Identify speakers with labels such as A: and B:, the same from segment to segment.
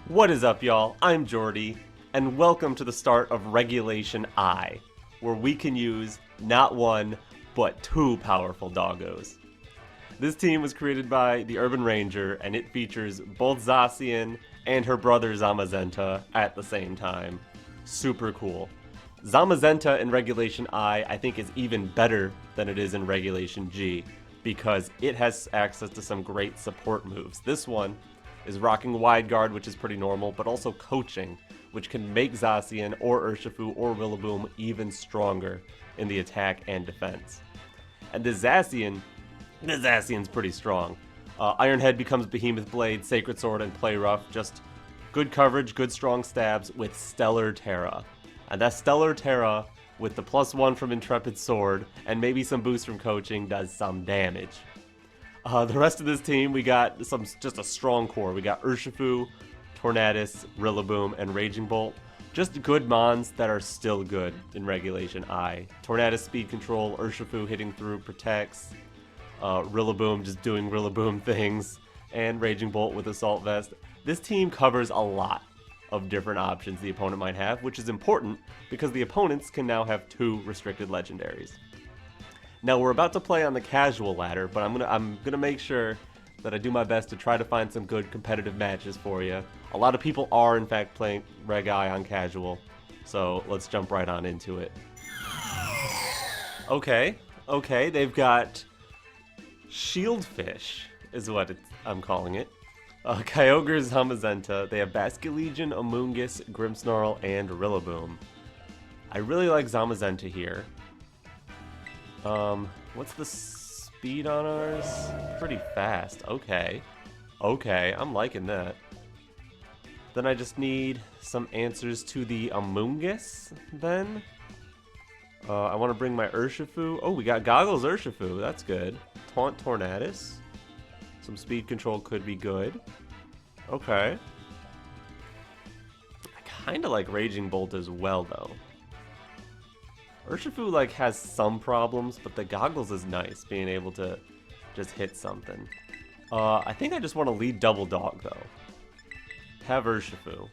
A: What is up, y'all? I'm Jordy, and welcome to the start of Regulation I, where we can use not one, but two powerful doggos. This team was created by the Urban Ranger, and it features both Zacian and her brother Zamazenta at the same time. Super cool. Zamazenta in Regulation I think is even better than it is in Regulation G, because it has access to some great support moves. This one is rocking Wide Guard, which is pretty normal, but also Coaching, which can make Zacian or Urshifu or Rillaboom even stronger in the attack and defense. And the Zacian's pretty strong. Iron Head becomes Behemoth Blade, Sacred Sword, and Play Rough. Just good coverage, good strong stabs with Stellar Tera. And that Stellar Tera, with the +1 from Intrepid Sword, and maybe some boost from Coaching, does some damage. The rest of this team, we got just a strong core. We got Urshifu, Tornadus, Rillaboom, and Raging Bolt. Just good mons that are still good in Regulation I. Tornadus speed control, Urshifu hitting through protects, Rillaboom just doing Rillaboom things, and Raging Bolt with Assault Vest. This team covers a lot of different options the opponent might have, which is important because the opponents can now have 2 restricted legendaries. Now we're about to play on the casual ladder, but I'm gonna make sure that I do my best to try to find some good competitive matches for you. A lot of people are in fact playing Reg I on casual, so let's jump right on into it. Okay, they've got Shieldfish is what I'm calling it. Kyogre, Zamazenta. They have Basculegion, Amoonguss, Grimmsnarl, and Rillaboom. I really like Zamazenta here. What's the speed on ours? Pretty fast. Okay, I'm liking that. Then I just need some answers to the Amoonguss, then. I want to bring my Urshifu. Oh, we got Goggles Urshifu. That's good. Taunt Tornadus. Some speed control could be good. Okay. I kind of like Raging Bolt as well, though. Urshifu has some problems, but the Goggles is nice, being able to just hit something. I think I just want to lead Double Dog, though. Have Urshifu.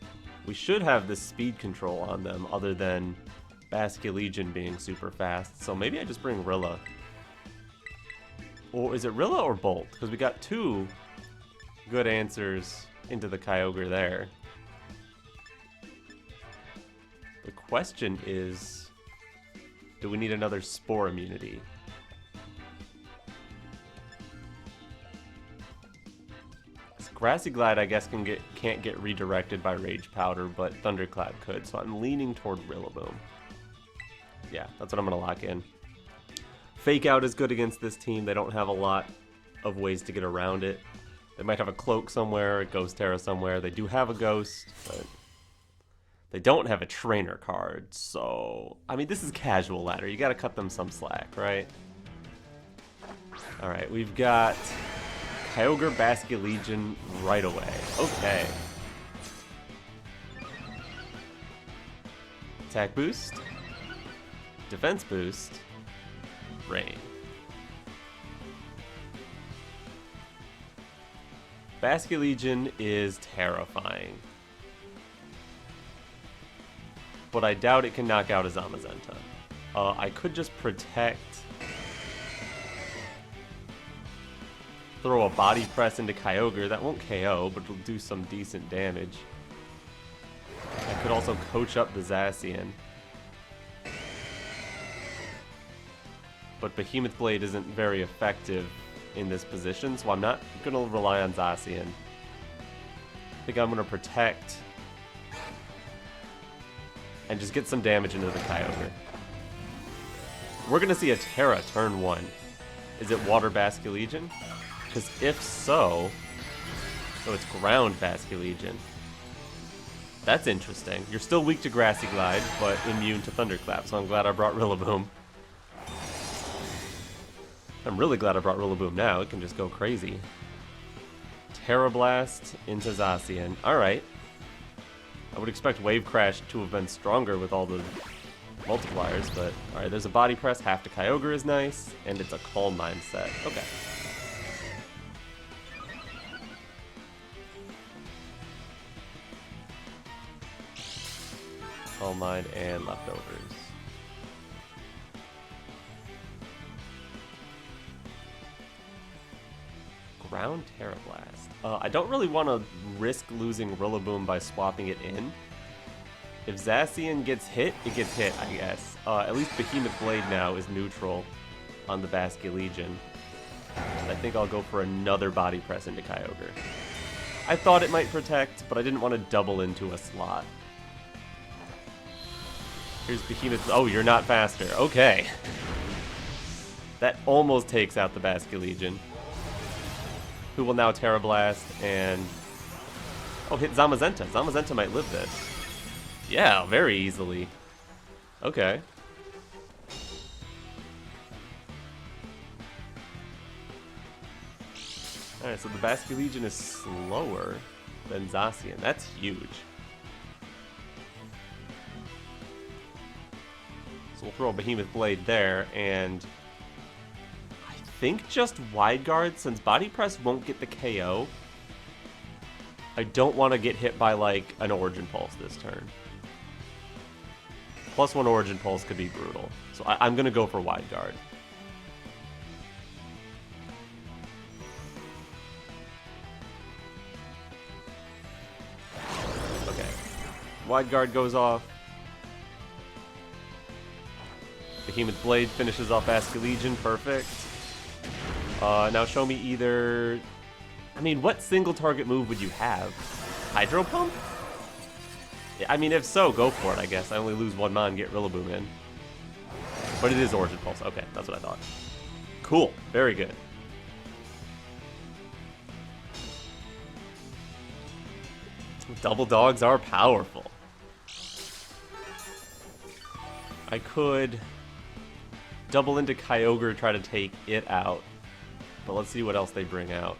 A: We should have this speed control on them, other than Basculegion being super fast, so maybe I just bring Rilla. Or is it Rilla or Bolt? Because we got 2 good answers into the Kyogre there. The question is, do we need another Spore immunity? Grassy Glide, I guess, can't get redirected by Rage Powder, but Thunderclap could, so I'm leaning toward Rillaboom. Yeah, that's what I'm going to lock in. Fake Out is good against this team. They don't have a lot of ways to get around it. They might have a Cloak somewhere, a Ghost Tera somewhere. They do have a Ghost, but they don't have a Trainer card, so... I mean, this is casual ladder. You gotta cut them some slack, right? Alright, we've got Kyogre, Basculegion right away. Okay. Attack boost. Defense boost. Rain. Basculegion is terrifying, but I doubt it can knock out a Zamazenta. I could just protect, throw a Body Press into Kyogre. That won't KO, but it'll do some decent damage. I could also coach up the Zacian. But Behemoth Blade isn't very effective in this position, so I'm not going to rely on Zacian. I think I'm going to protect and just get some damage into the Kyogre. We're going to see a Tera turn 1. Is it Water Basculegion? Because if so, it's Ground Basculegion. That's interesting. You're still weak to Grassy Glide, but immune to Thunderclap, so I'm glad I brought Rillaboom. I'm really glad I brought Rillaboom now. It can just go crazy. Tera Blast into Zacian. Alright. I would expect Wave Crash to have been stronger with all the multipliers, but alright, there's a Body Press. Half to Kyogre is nice, and it's a Calm Mindset. Okay. Calm Mind, and leftovers. Ground Tera Blast. I don't really want to risk losing Rillaboom by swapping it in. If Zacian gets hit, it gets hit, I guess. At least Behemoth Blade now is neutral on the Basculegion. I think I'll go for another Body Press into Kyogre. I thought it might protect, but I didn't want to double into a slot. Here's Behemoth. Oh, you're not faster. Okay. That almost takes out the Basculegion, who will now Tera Blast and... oh, hit Zamazenta. Zamazenta might live this. Yeah, very easily. Okay. Alright, so the Basculegion is slower than Zacian. That's huge. So we'll throw a Behemoth Blade there, and I think just Wide Guard, since Body Press won't get the KO. I don't want to get hit by, like, an Origin Pulse this turn. +1 Origin Pulse could be brutal. So I'm going to go for Wide Guard. Okay. Wide Guard goes off. Behemoth Blade finishes off Basculegion. Perfect. Now show me either... I mean, what single target move would you have? Hydro Pump? I mean, if so, go for it, I guess. I only lose one mon, get Rillaboom in. But it is Origin Pulse. Okay, that's what I thought. Cool. Very good. Double dogs are powerful. I could double into Kyogre, try to take it out. But let's see what else they bring out.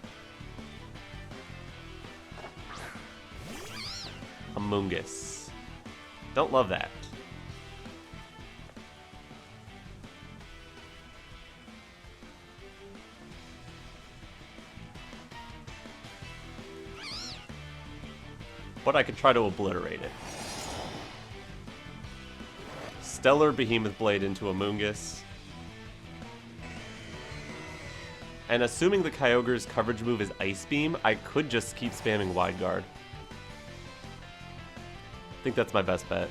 A: Amoonguss. Don't love that. But I could try to obliterate it. Stellar Behemoth Blade into Amoonguss. And assuming the Kyogre's coverage move is Ice Beam, I could just keep spamming Wide Guard. I think that's my best bet.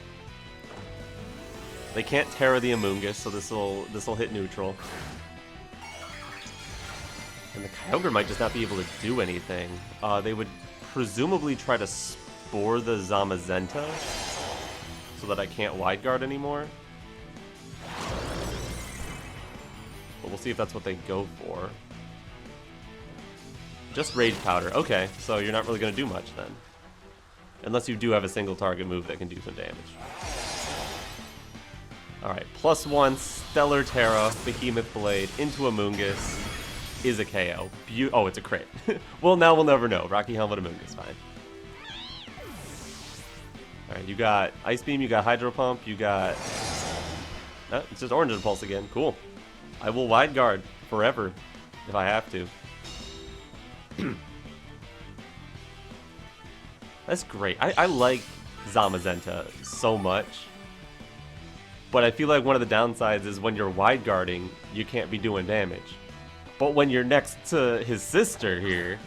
A: They can't Tera the Amoonguss, so this'll hit neutral. And the Kyogre might just not be able to do anything. They would presumably try to Spore the Zamazenta so that I can't Wide Guard anymore. But we'll see if that's what they go for. Just Rage Powder. Okay, so you're not really going to do much then. Unless you do have a single target move that can do some damage. Alright, +1 Stellar Tera, Behemoth Blade into Amoonguss is a KO. Oh, it's a crit. Well, now we'll never know. Rocky Helmet Amoonguss, fine. Alright, you got Ice Beam, you got Hydro Pump, you got... Oh, it's just Orange Pulse again. Cool. I will Wide Guard forever if I have to. That's great. I like Zamazenta so much. But I feel like one of the downsides is when you're Wide Guarding, you can't be doing damage. But when you're next to his sister here,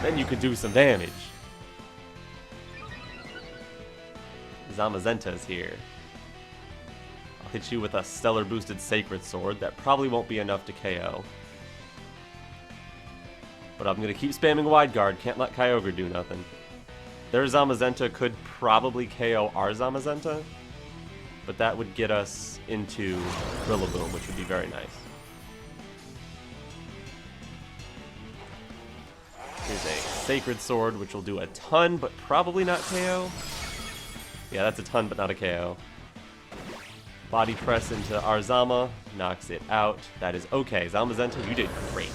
A: then you could do some damage. Zamazenta's here. I'll hit you with a Stellar Boosted Sacred Sword. That probably won't be enough to KO. But I'm going to keep spamming Wide Guard. Can't let Kyogre do nothing. Their Zamazenta could probably KO our Zamazenta, but that would get us into Rillaboom, which would be very nice. Here's a Sacred Sword, which will do a ton, but probably not KO. Yeah, that's a ton, but not a KO. Body Press into our Zama, knocks it out. That is okay. Zamazenta, you did great.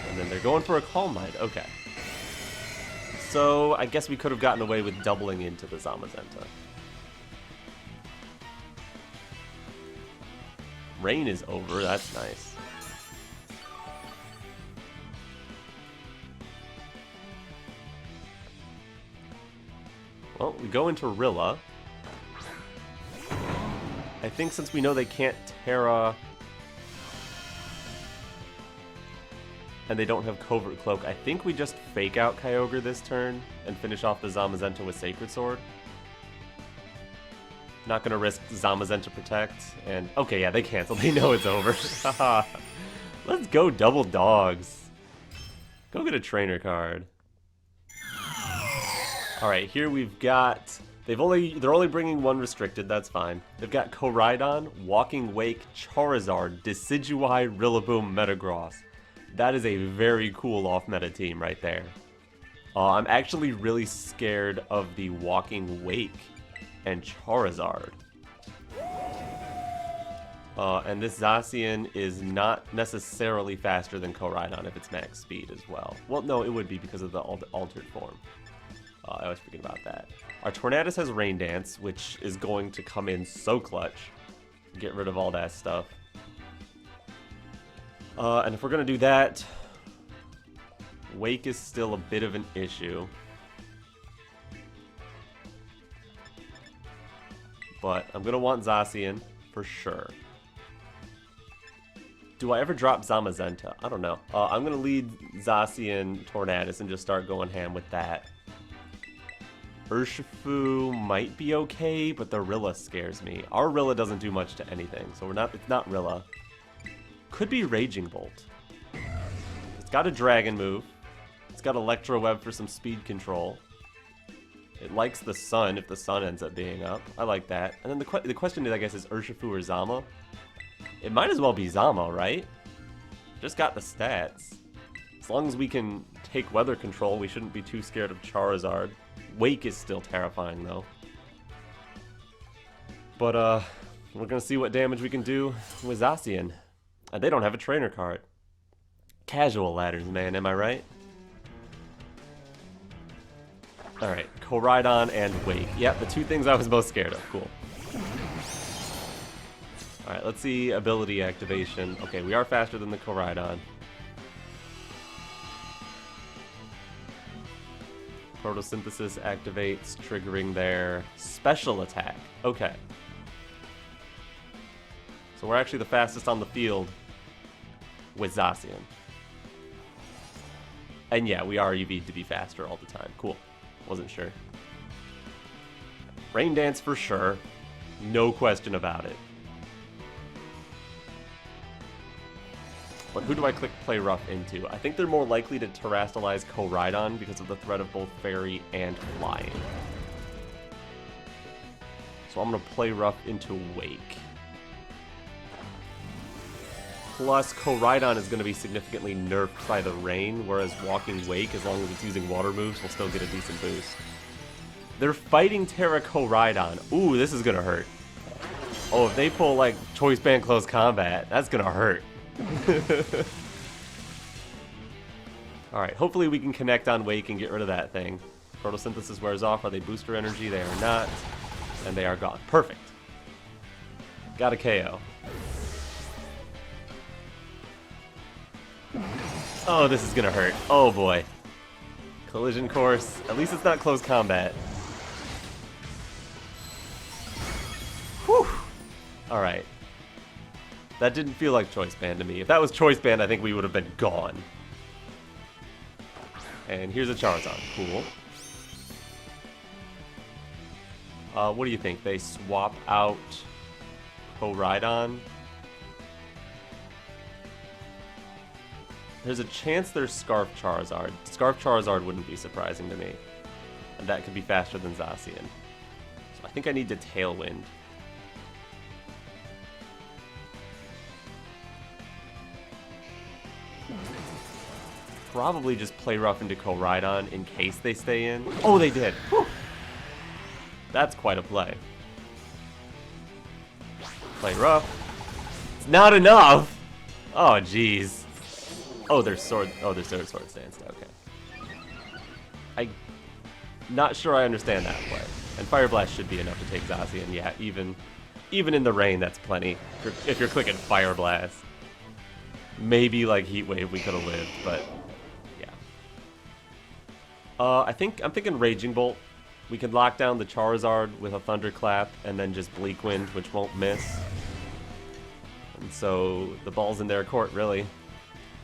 A: And then they're going for a Calm Mind. Okay. So, I guess we could have gotten away with doubling into the Zamazenta. Rain is over. That's nice. Well, we go into Rilla. I think since we know they can't Tera and they don't have Covert Cloak, I think we just fake out Kyogre this turn and finish off the Zamazenta with Sacred Sword. Not gonna risk Zamazenta Protect, and okay, yeah, they cancel. They know it's over. Let's go double dogs. Go get a trainer card. All right, here we've got. They're only bringing one restricted. That's fine. They've got Koraidon, Walking Wake, Charizard, Decidueye, Rillaboom, Metagross. That is a very cool off-meta team right there. I'm actually really scared of the Walking Wake and Charizard. And this Zacian is not necessarily faster than Koraidon if it's max speed as well. Well, no, it would be because of the altered form. I always forget about that. Our Tornadus has Rain Dance, which is going to come in so clutch. Get rid of all that stuff. And if we're going to do that, Wake is still a bit of an issue. But I'm going to want Zacian for sure. Do I ever drop Zamazenta? I don't know. I'm going to lead Zacian Tornadus and just start going ham with that. Urshifu might be okay, but the Rilla scares me. Our Rilla doesn't do much to anything, so it's not Rilla. Could be Raging Bolt. It's got a Dragon move. It's got Electro Web for some speed control. It likes the sun if the sun ends up being up. I like that. And then the question is, I guess, is Urshifu or Zama? It might as well be Zama, right? Just got the stats. As long as we can take weather control, we shouldn't be too scared of Charizard. Wake is still terrifying, though. But, we're gonna see what damage we can do with Zacian. And they don't have a trainer card. Casual ladders, man, am I right? Alright, Koraidon and Wake. Yep, the two things I was most scared of. Cool. Alright, let's see ability activation. Okay, we are faster than the Koraidon. Photosynthesis activates, triggering their special attack. Okay. So we're actually the fastest on the field with Zacian. And yeah, we are EV'd to be faster all the time. Cool. Wasn't sure. Rain Dance for sure. No question about it. But who do I click Play Rough into? I think they're more likely to Terrastalize Koraidon because of the threat of both Fairy and Flying. So I'm going to Play Rough into Wake. Plus, Koraidon is going to be significantly nerfed by the rain, whereas Walking Wake, as long as it's using water moves, will still get a decent boost. They're fighting Tera Koraidon. Ooh, this is going to hurt. Oh, if they pull, like, Choice Band Close Combat, that's going to hurt. Alright, hopefully we can connect on Wake and get rid of that thing. Photosynthesis wears off. Are they booster energy? They are not. And they are gone. Perfect. Got a KO. Oh, this is gonna hurt. Oh boy. Collision Course. At least it's not close combat. Whew. Alright. That didn't feel like Choice Band to me. If that was Choice Band, I think we would have been gone. And here's a Charizard. Cool. What do you think? They swap out Koraidon? There's a chance there's Scarf Charizard. Scarf Charizard wouldn't be surprising to me. And that could be faster than Zacian. So I think I need to Tailwind. Probably just Play Rough into Koraidon in case they stay in. Oh, they did. Whew. That's quite a play. Play Rough. It's not enough. Oh, jeez. Oh, there's sword. Oh, there's sword stance. Okay. I'm not sure I understand that play. And Fire Blast should be enough to take Zacian. Yeah, even in the rain, that's plenty. If you're clicking Fire Blast. Maybe like Heat Wave, we could have lived, but yeah. I'm thinking Raging Bolt. We can lock down the Charizard with a Thunderclap and then just Bleak Wind, which won't miss. And so the ball's in their court, really.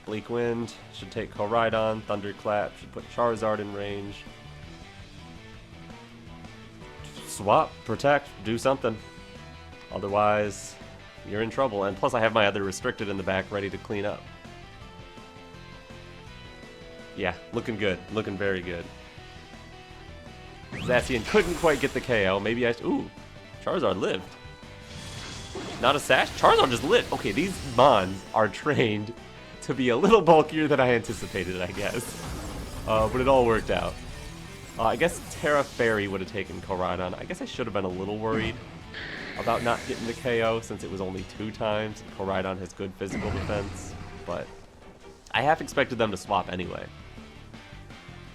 A: Bleak Wind should take Koraidon. Thunderclap should put Charizard in range. Swap, protect, do something. Otherwise, you're in trouble. And plus I have my other restricted in the back ready to clean up. Yeah, looking good. Looking very good. Zacian couldn't quite get the KO. Maybe ooh, Charizard lived. Not a sash? Charizard just lived. Okay, these Mons are trained to be a little bulkier than I anticipated, I guess. But it all worked out. I guess Tera Fairy would have taken Koraidon. I guess I should have been a little worried about not getting the KO since it was only 2 times. Koraidon has good physical defense, but I half expected them to swap anyway.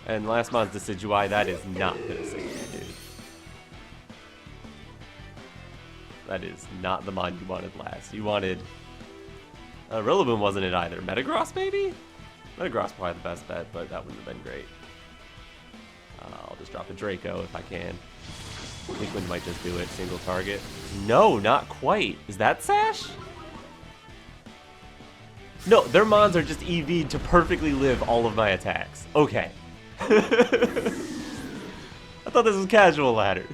A: And last month's Decidueye, that is not gonna save me, dude. That is not the mod you wanted last. You wanted... Rillaboom wasn't it either. Metagross, maybe? Metagross probably the best bet, but that wouldn't have been great. I'll just drop a Draco if I can. Bleakwind might just do it. Single target. No, not quite. Is that Sash? No, their Mons are just EV'd to perfectly live all of my attacks. Okay. I thought this was casual ladder.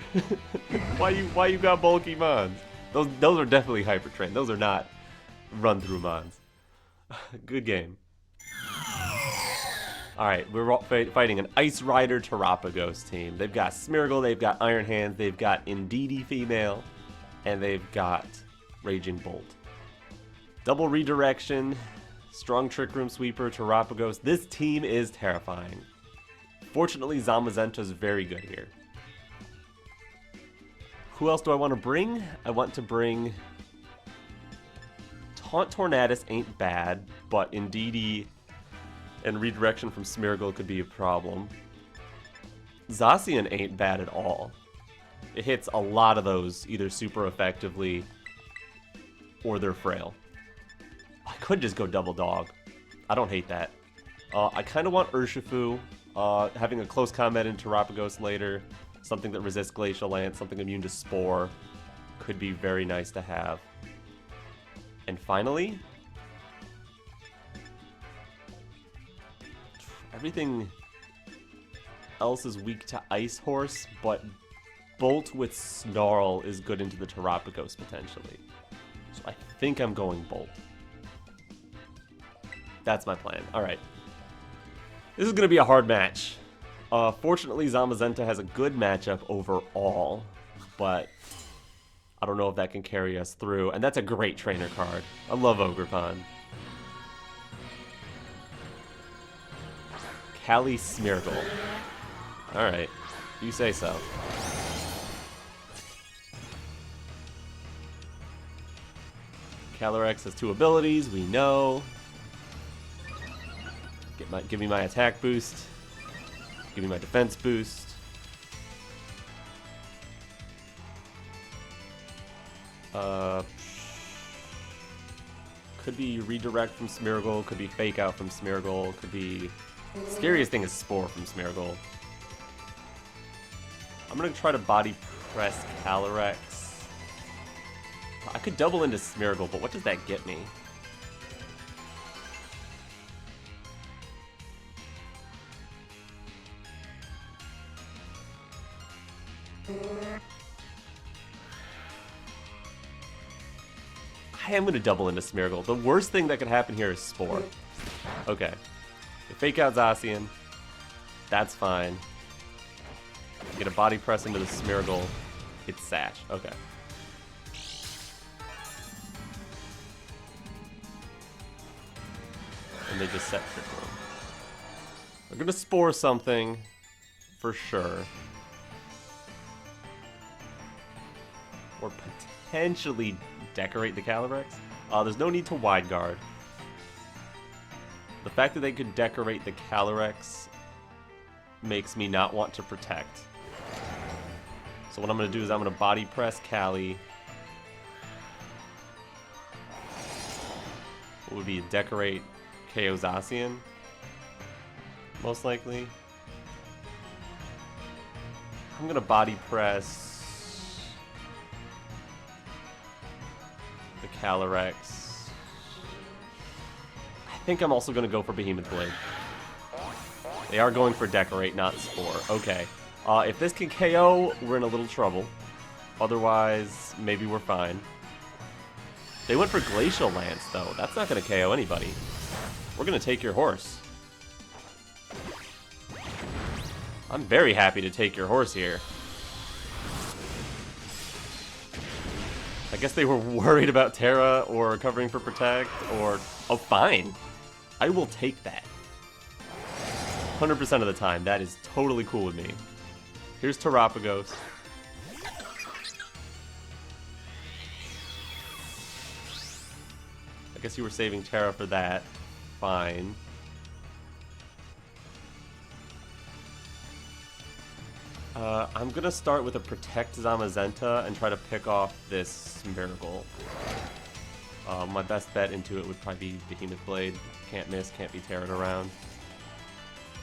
A: why you got bulky Mons? Those are definitely hyper trained. Those are not run through Mons. Good game. Alright, we're fighting an Ice Rider Terapagos team. They've got Smeargle, they've got Iron Hands, they've got Indeedee female, and they've got Raging Bolt. Double redirection, strong Trick Room Sweeper, Terapagos. This team is terrifying. Fortunately, Zamazenta's very good here. Who else do I want to bring? I want to bring... Taunt Tornadus ain't bad, but Indeedee and redirection from Smeargle could be a problem. Zacian ain't bad at all. It hits a lot of those either super effectively or they're frail. I could just go double dog. I don't hate that. I kind of want Urshifu. Having a close combat in Terapagos later, something that resists Glacial Lance, something immune to Spore, could be very nice to have. And finally, everything else is weak to Ice Horse, but Bolt with Snarl is good into the Terapagos potentially. So I think I'm going Bolt. That's my plan. Alright. This is going to be a hard match. Fortunately, Zamazenta has a good matchup overall, but I don't know if that can carry us through. And that's a great trainer card. I love Ogerpon. Callie Smeargle. Alright, you say so. Calyrex has 2 abilities, we know. Give me my attack boost. Give me my defense boost. Could be redirect from Smeargle, could be fake out from Smeargle, could be... Scariest thing is Spore from Smeargle. I'm gonna try to body press Calyrex. I could double into Smeargle, but what does that get me? I am gonna double into Smeargle. The worst thing that could happen here is Spore. Okay. Fake out Zacian. That's fine. Get a body press into the Smeargle. It's Sash. Okay. And they just set Trick Room. They're gonna Spore something for sure. Or potentially decorate the Calyrex. There's no need to wide guard. The fact that they could decorate the Calyrex makes me not want to protect. So what I'm going to do is I'm going to body press Callie. What would be a decorate KO Zacian? Most likely. I'm gonna body press the Calyrex. I think I'm also gonna go for Behemoth Blade. They are going for Decorate, not Spore. Okay. If this can KO, we're in a little trouble. Otherwise, maybe we're fine. They went for Glacial Lance, though. That's not gonna KO anybody. We're gonna take your horse. I'm very happy to take your horse here. I guess they were worried about Tera or covering for Protect or... Oh, fine. I will take that. 100% of the time. That is totally cool with me. Here's Terapagos. I guess you were saving Tera for that. Fine. I'm gonna start with a Protect Zamazenta and try to pick off this Miracle. My best bet into it would probably be Behemoth Blade. Can't miss, can't be Terra'd around.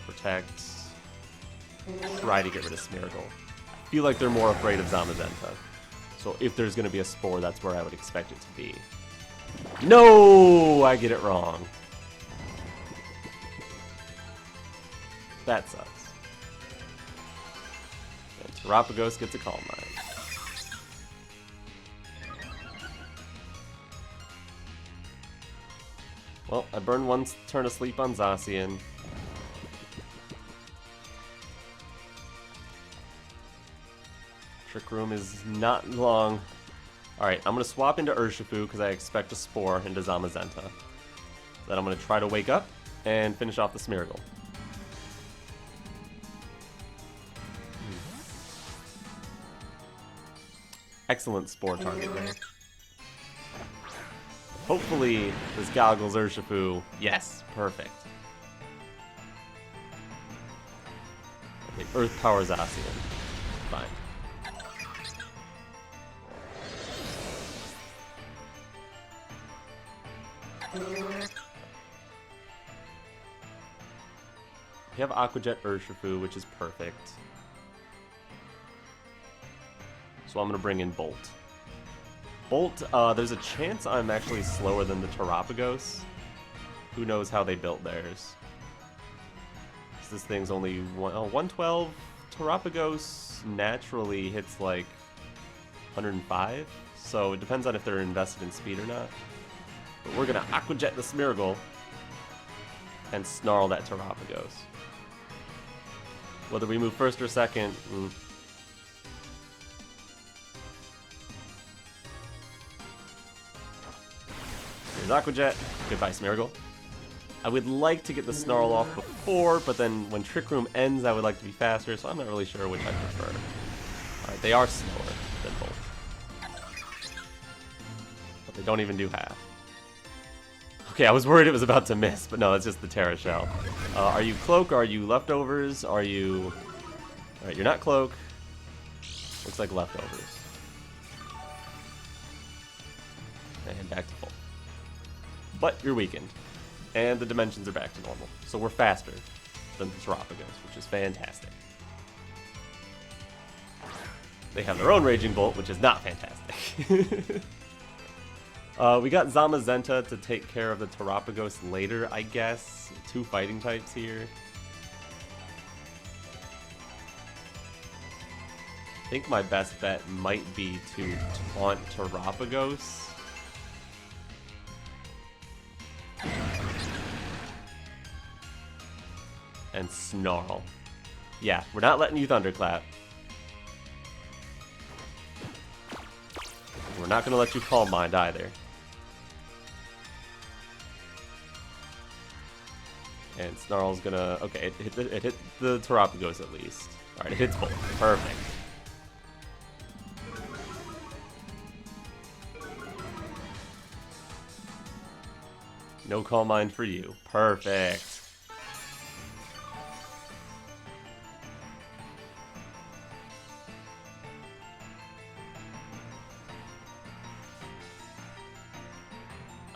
A: Protect. Try to get rid of Smeargle. I feel like they're more afraid of Zamazenta. So if there's gonna be a Spore, that's where I would expect it to be. No! I get it wrong. That sucks. And Terapagos gets a Calm Mind. Well, I burned one turn of sleep on Zacian. Trick Room is not long. Alright, I'm going to swap into Urshifu because I expect a Spore into Zamazenta. Then I'm going to try to wake up and finish off the Smeargle. Excellent Spore target there. Hopefully this goggles Urshifu. Yes, perfect. Okay, Earth Power Zacian. Fine. We have Aqua Jet Urshifu, which is perfect. So I'm going to bring in Bolt. Bolt, there's a chance I'm actually slower than the Terapagos. Who knows how they built theirs. This thing's only 112. Terapagos naturally hits like 105. So it depends on if they're invested in speed or not. But we're going to Aqua Jet the Smeargle and snarl that Terapagos. Whether we move first or second... Here's Aqua Jet. Goodbye, Smeargle. I would like to get the Snarl off before, but then when Trick Room ends, I would like to be faster, so I'm not really sure which I prefer. Alright, they are slower than Bolt. But they don't even do half. Okay, I was worried it was about to miss, but no, that's just the Tera Shell. Are you Cloak? Are you Leftovers? Are you... Alright, you're not Cloak. Looks like Leftovers. And back to full. But you're weakened. And the dimensions are back to normal. So we're faster than the Terapagos, which is fantastic. They have their own Raging Bolt, which is not fantastic. We got Zamazenta to take care of the Terapagos later, I guess. 2 fighting types here. I think my best bet might be to taunt Terapagos. And Snarl. Yeah, we're not letting you Thunderclap. We're not going to let you Calm Mind either. And Snarl's gonna... Okay, it hit the Terapagos at least. Alright, it hits both. Perfect. No Calm Mind for you. Perfect.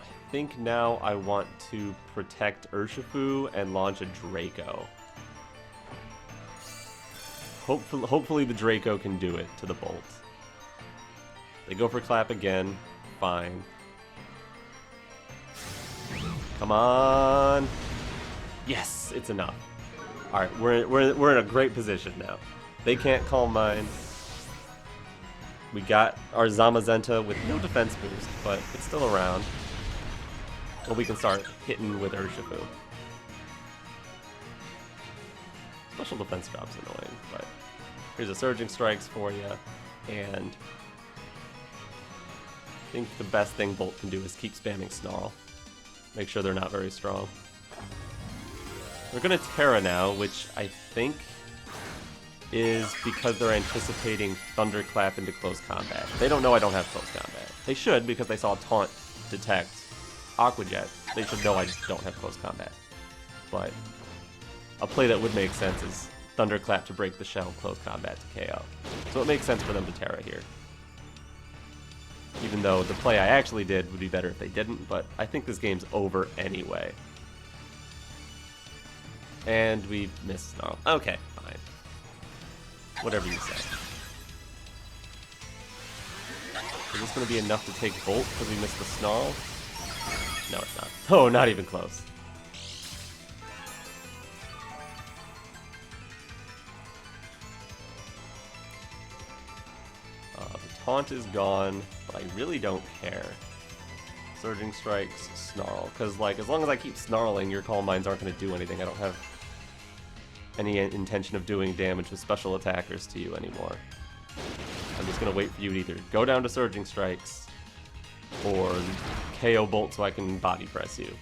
A: I think now I want to protect Urshifu and launch a Draco. Hopefully the Draco can do it to the Bolt. They go for Clap again. Fine. Come on. Yes, it's enough. All right, we're in a great position now. They can't Calm Mind. We got our Zamazenta with no defense boost, but it's still around. Well, we can start hitting with Urshifu. Special defense drop's annoying, but here's a Surging Strikes for you, and I think the best thing Bolt can do is keep spamming Snarl. Make sure they're not very strong. They're gonna Tera now, which I think is because they're anticipating Thunderclap into close combat. They don't know I don't have close combat. They should, because they saw Taunt detect Aqua Jet. They should know I don't have close combat. But a play that would make sense is Thunderclap to break the shell, close combat to KO. So it makes sense for them to Tera here. Even though the play I actually did would be better if they didn't, but I think this game's over anyway. And we missed Snarl. Okay, fine. Whatever you say. Is this going to be enough to take Bolt because we missed the Snarl? No, it's not. Oh, not even close. The Taunt is gone, but I really don't care. Surging Strikes, Snarl. Because, like, as long as I keep snarling, your Calm Minds aren't going to do anything. I don't have any intention of doing damage with special attackers to you anymore. I'm just going to wait for you to either go down to Surging Strikes or KO Bolt so I can body press you.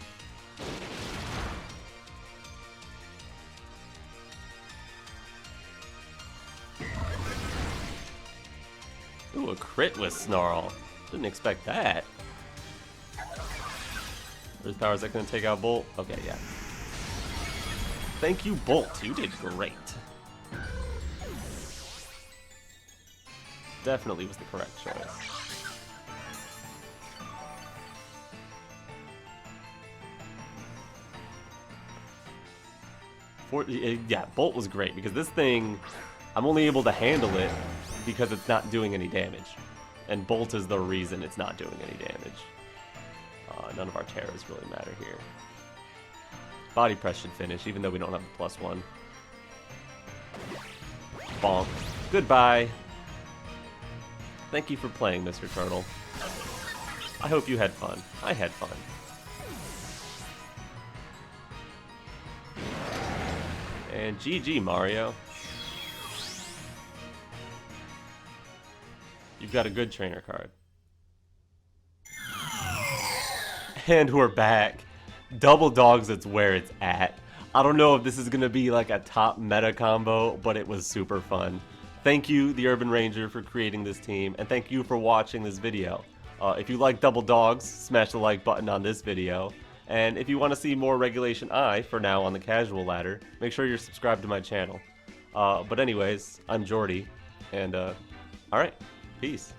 A: Ooh, a crit with Snarl. Didn't expect that. Earth Power, is that going to take out Bolt? Okay, yeah. Thank you, Bolt. You did great. Definitely was the correct choice. Yeah, Bolt was great because this thing, I'm only able to handle it because it's not doing any damage. And Bolt is the reason it's not doing any damage. None of our Teras really matter here. Body Press should finish, even though we don't have the +1. Bonk. Goodbye. Thank you for playing, Mr. Turtle. I hope you had fun. I had fun. And GG, Mario. You've got a good trainer card. And we're back. Double Dogs, it's where it's at. I don't know if this is going to be like a top meta combo, but it was super fun. Thank you, the Urban Ranger, for creating this team, and thank you for watching this video. If you like Double Dogs, smash the like button on this video. And if you want to see more Regulation I, for now on the casual ladder, make sure you're subscribed to my channel. But anyways, I'm Jordy, and alright, peace.